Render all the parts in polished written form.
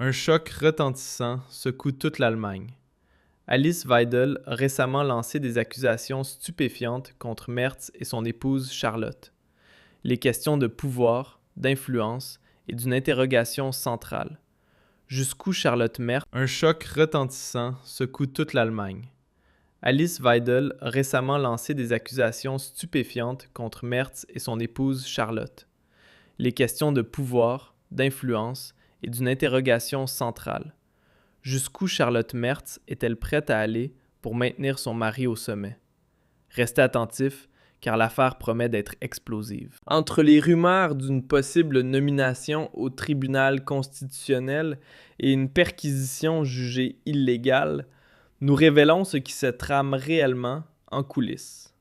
Un choc retentissant secoue toute l'Allemagne. Alice Weidel a récemment lancé des accusations stupéfiantes contre Merz et son épouse Charlotte. Les questions de pouvoir, d'influence et d'une interrogation centrale. Jusqu'où Charlotte Merz? Un choc retentissant secoue toute l'Allemagne. Alice Weidel a récemment lancé des accusations stupéfiantes contre Merz et son épouse Charlotte. Les questions de pouvoir, d'influence et d'une interrogation centrale. Jusqu'où Charlotte Merz est-elle prête à aller pour maintenir son mari au sommet? Restez attentifs, car l'affaire promet d'être explosive. Entre les rumeurs d'une possible nomination au tribunal constitutionnel et une perquisition jugée illégale, nous révélons ce qui se trame réellement en coulisses.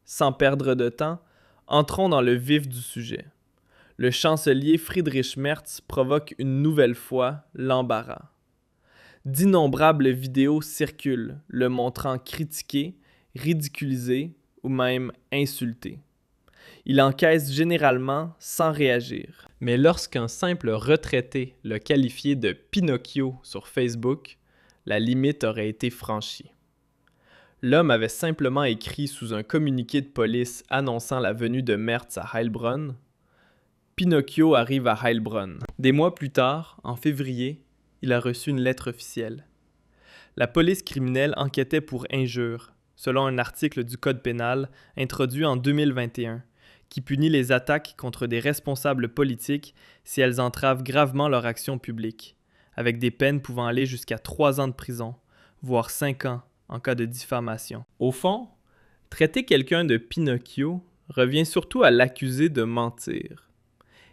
Sans perdre de temps, entrons dans le vif du sujet. Le chancelier Friedrich Merz provoque une nouvelle fois l'embarras. D'innombrables vidéos circulent, le montrant critiqué, ridiculisé ou même insulté. Il encaisse généralement sans réagir. Mais lorsqu'un simple retraité l'a qualifié de Pinocchio sur Facebook, la limite aurait été franchie. L'homme avait simplement écrit sous un communiqué de police annonçant la venue de Merz à Heilbronn. Pinocchio arrive à Heilbronn. Des mois plus tard, en février, il a reçu une lettre officielle. La police criminelle enquêtait pour injure, selon un article du Code pénal introduit en 2021, qui punit les attaques contre des responsables politiques si elles entravent gravement leur action publique, avec des peines pouvant aller jusqu'à 3 ans de prison, voire 5 ans en cas de diffamation. Au fond, traiter quelqu'un de Pinocchio revient surtout à l'accuser de mentir.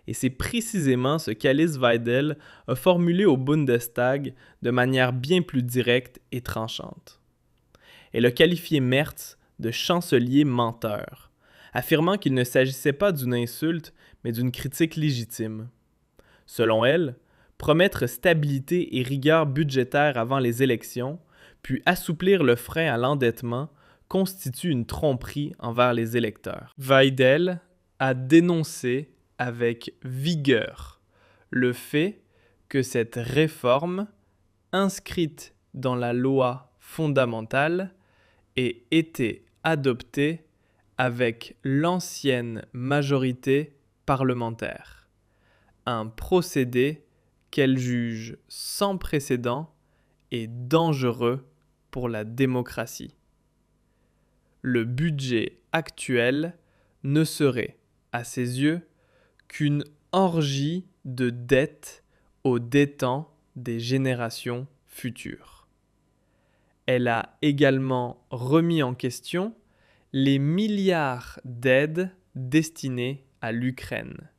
Et c'est précisément ce qu'Alice Weidel a formulé au Bundestag de manière bien plus directe et tranchante. Elle a qualifié Merz de chancelier menteur, affirmant qu'il ne s'agissait pas d'une insulte, mais d'une critique légitime. Selon elle, promettre stabilité et rigueur budgétaire avant les élections, puis assouplir le frein à l'endettement, constitue une tromperie envers les électeurs. Weidel a dénoncé avec vigueur le fait que cette réforme, inscrite dans la loi fondamentale, ait été adoptée avec l'ancienne majorité parlementaire. Un procédé qu'elle juge sans précédent et dangereux pour la démocratie. Le budget actuel ne serait, à ses yeux, qu'une orgie de dettes aux détents des générations futures. Elle a également remis en question les milliards d'aides destinées à l'Ukraine,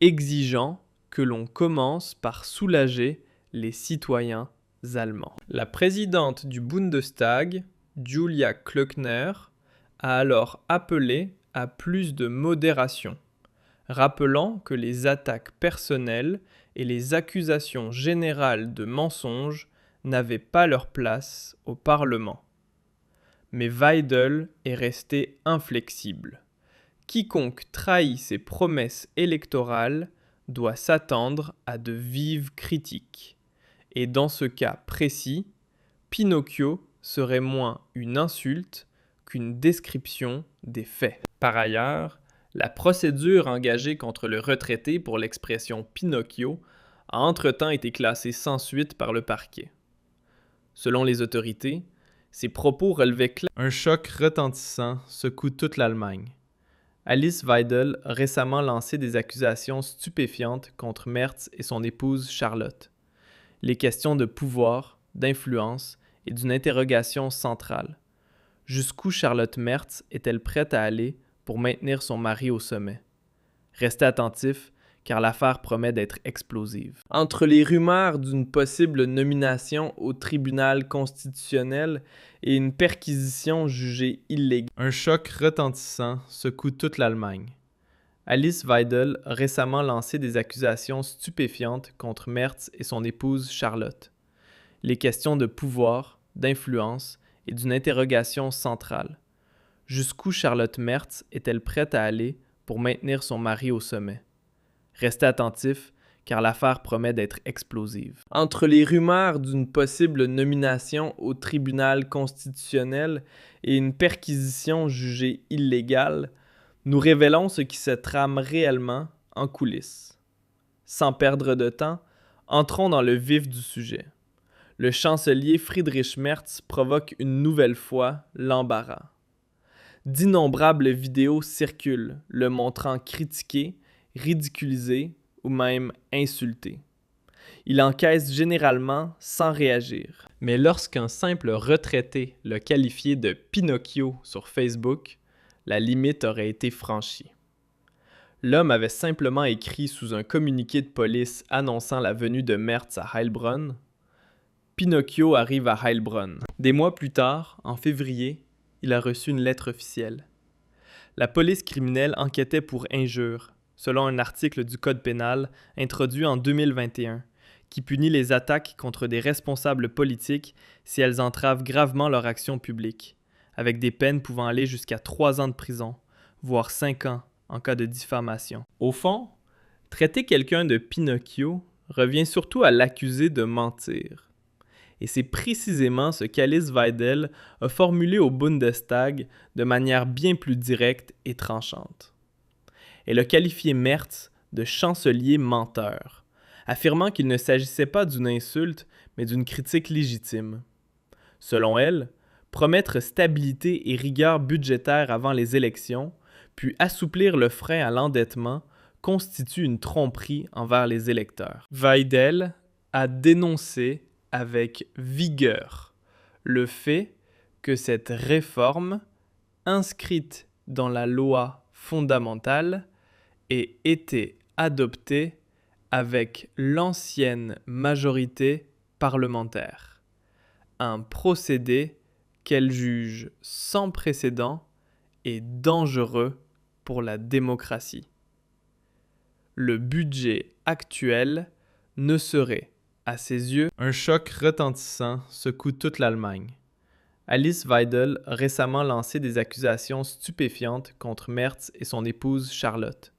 exigeant que l'on commence par soulager les citoyens allemands. La présidente du Bundestag, Julia Klöckner, a alors appelé à plus de modération, rappelant que les attaques personnelles et les accusations générales de mensonges n'avaient pas leur place au Parlement. Mais Weidel est resté inflexible. Quiconque trahit ses promesses électorales doit s'attendre à de vives critiques. Et dans ce cas précis, Pinocchio serait moins une insulte qu'une description des faits. Par ailleurs, la procédure engagée contre le retraité pour l'expression Pinocchio a entre-temps été classée sans suite par le parquet. Selon les autorités, ces propos relevaient clairement. Un choc retentissant secoue toute l'Allemagne. Alice Weidel a récemment lancé des accusations stupéfiantes contre Merz et son épouse Charlotte. Les questions de pouvoir, d'influence et d'une interrogation centrale. Jusqu'où Charlotte Merz est-elle prête à aller pour maintenir son mari au sommet? Restez attentifs, car l'affaire promet d'être explosive. Entre les rumeurs d'une possible nomination au tribunal constitutionnel et une perquisition jugée illégale, un choc retentissant secoue toute l'Allemagne. Alice Weidel a récemment lancé des accusations stupéfiantes contre Merz et son épouse Charlotte. Les questions de pouvoir, d'influence et d'une interrogation centrale. Jusqu'où Charlotte Merz est-elle prête à aller pour maintenir son mari au sommet? Restez attentifs, car l'affaire promet d'être explosive. Entre les rumeurs d'une possible nomination au tribunal constitutionnel et une perquisition jugée illégale, nous révélons ce qui se trame réellement en coulisses. Sans perdre de temps, entrons dans le vif du sujet. Le chancelier Friedrich Merz provoque une nouvelle fois l'embarras. D'innombrables vidéos circulent, le montrant critiqué, ridiculisé ou même insulté. Il encaisse généralement sans réagir. Mais lorsqu'un simple retraité l'a qualifié de Pinocchio sur Facebook, la limite aurait été franchie. L'homme avait simplement écrit sous un communiqué de police annonçant la venue de Merz à Heilbronn. Pinocchio arrive à Heilbronn. Des mois plus tard, en février, il a reçu une lettre officielle. La police criminelle enquêtait pour injure, selon un article du Code pénal introduit en 2021, qui punit les attaques contre des responsables politiques si elles entravent gravement leur action publique, avec des peines pouvant aller jusqu'à 3 ans de prison, voire 5 ans en cas de diffamation. Au fond, traiter quelqu'un de Pinocchio revient surtout à l'accuser de mentir. Et c'est précisément ce qu'Alice Weidel a formulé au Bundestag de manière bien plus directe et tranchante. Elle a qualifié Merz de chancelier menteur, affirmant qu'il ne s'agissait pas d'une insulte, mais d'une critique légitime. Selon elle, promettre stabilité et rigueur budgétaire avant les élections, puis assouplir le frein à l'endettement, constitue une tromperie envers les électeurs. Weidel a dénoncé avec vigueur le fait que cette réforme, inscrite dans la loi fondamentale, ait été adoptée avec l'ancienne majorité parlementaire. Un procédé qu'elle juge sans précédent et dangereux pour la démocratie. Le budget actuel ne serait, à ses yeux, un choc retentissant secoue toute l'Allemagne. Alice Weidel a récemment lancé des accusations stupéfiantes contre Merz et son épouse Charlotte.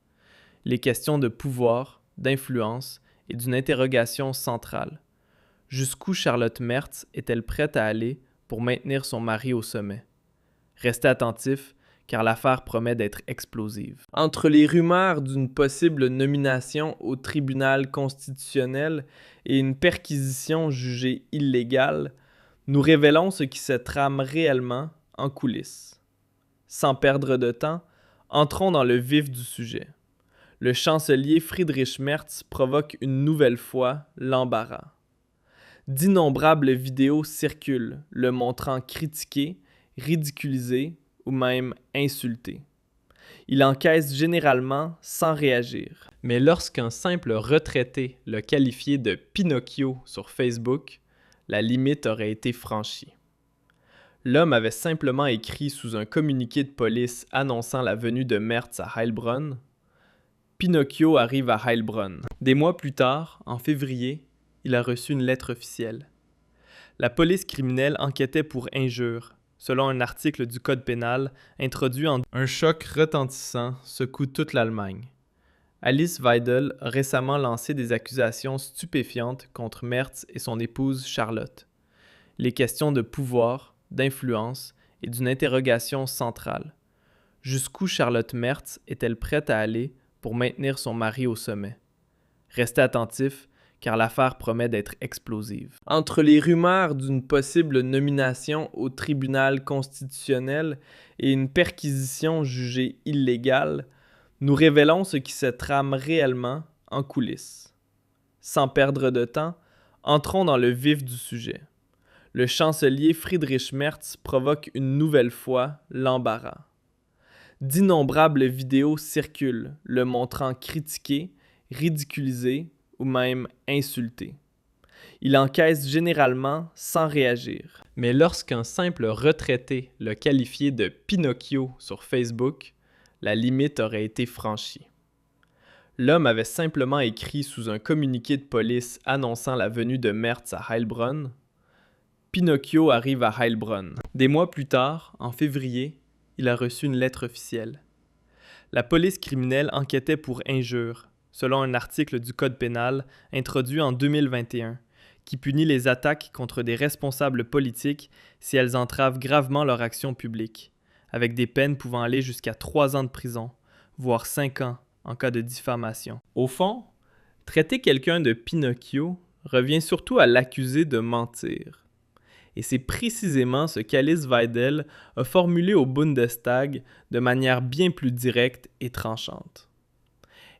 Les questions de pouvoir, d'influence et d'une interrogation centrale. Jusqu'où Charlotte Merz est-elle prête à aller pour maintenir son mari au sommet? Restez attentifs, car l'affaire promet d'être explosive. Entre les rumeurs d'une possible nomination au tribunal constitutionnel et une perquisition jugée illégale, nous révélons ce qui se trame réellement en coulisses. Sans perdre de temps, entrons dans le vif du sujet. Le chancelier Friedrich Merz provoque une nouvelle fois l'embarras. D'innombrables vidéos circulent, le montrant critiqué, ridiculisé ou même insulté. Il encaisse généralement sans réagir. Mais lorsqu'un simple retraité l'a qualifié de Pinocchio sur Facebook, la limite aurait été franchie. L'homme avait simplement écrit sous un communiqué de police annonçant la venue de Merz à Heilbronn. Pinocchio arrive à Heilbronn. Des mois plus tard, en février, il a reçu une lettre officielle. La police criminelle enquêtait pour injure, selon un article du Code pénal introduit en... Un choc retentissant secoue toute l'Allemagne. Alice Weidel a récemment lancé des accusations stupéfiantes contre Merz et son épouse Charlotte. Les questions de pouvoir, d'influence et d'une interrogation centrale. Jusqu'où Charlotte Merz est-elle prête à aller pour maintenir son mari au sommet? Restez attentifs, car l'affaire promet d'être explosive. Entre les rumeurs d'une possible nomination au tribunal constitutionnel et une perquisition jugée illégale, nous révélons ce qui se trame réellement en coulisses. Sans perdre de temps, entrons dans le vif du sujet. Le chancelier Friedrich Merz provoque une nouvelle fois l'embarras. D'innombrables vidéos circulent, le montrant critiqué, ridiculisé ou même insulté. Il encaisse généralement sans réagir. Mais lorsqu'un simple retraité l'a qualifié de Pinocchio sur Facebook, la limite aurait été franchie. L'homme avait simplement écrit sous un communiqué de police annonçant la venue de Merz à Heilbronn. Pinocchio arrive à Heilbronn. Des mois plus tard, en février, il a reçu une lettre officielle. La police criminelle enquêtait pour injure, selon un article du Code pénal introduit en 2021, qui punit les attaques contre des responsables politiques si elles entravent gravement leur action publique, avec des peines pouvant aller jusqu'à 3 ans de prison, voire 5 ans en cas de diffamation. Au fond, traiter quelqu'un de Pinocchio revient surtout à l'accuser de mentir. Et c'est précisément ce qu'Alice Weidel a formulé au Bundestag de manière bien plus directe et tranchante.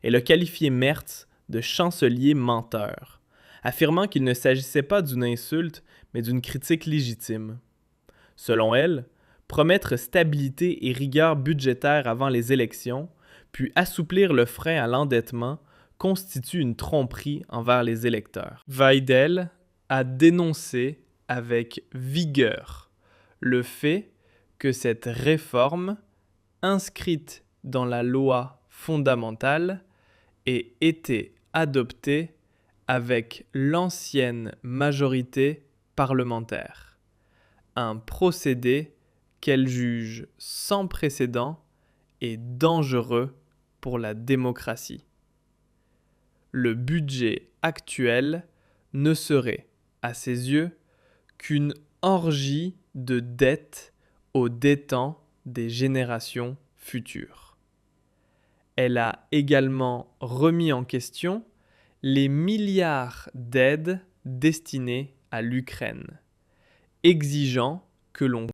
Elle a qualifié Merz de chancelier menteur, affirmant qu'il ne s'agissait pas d'une insulte, mais d'une critique légitime. Selon elle, promettre stabilité et rigueur budgétaire avant les élections, puis assouplir le frein à l'endettement, constitue une tromperie envers les électeurs. Weidel a dénoncé avec vigueur le fait que cette réforme, inscrite dans la loi fondamentale, ait été adoptée avec l'ancienne majorité parlementaire, un procédé qu'elle juge sans précédent et dangereux pour la démocratie. Le budget actuel ne serait, à ses yeux, qu'une orgie de dettes aux détents des générations futures. Elle a également remis en question les milliards d'aides destinées à l'Ukraine, exigeant que l'on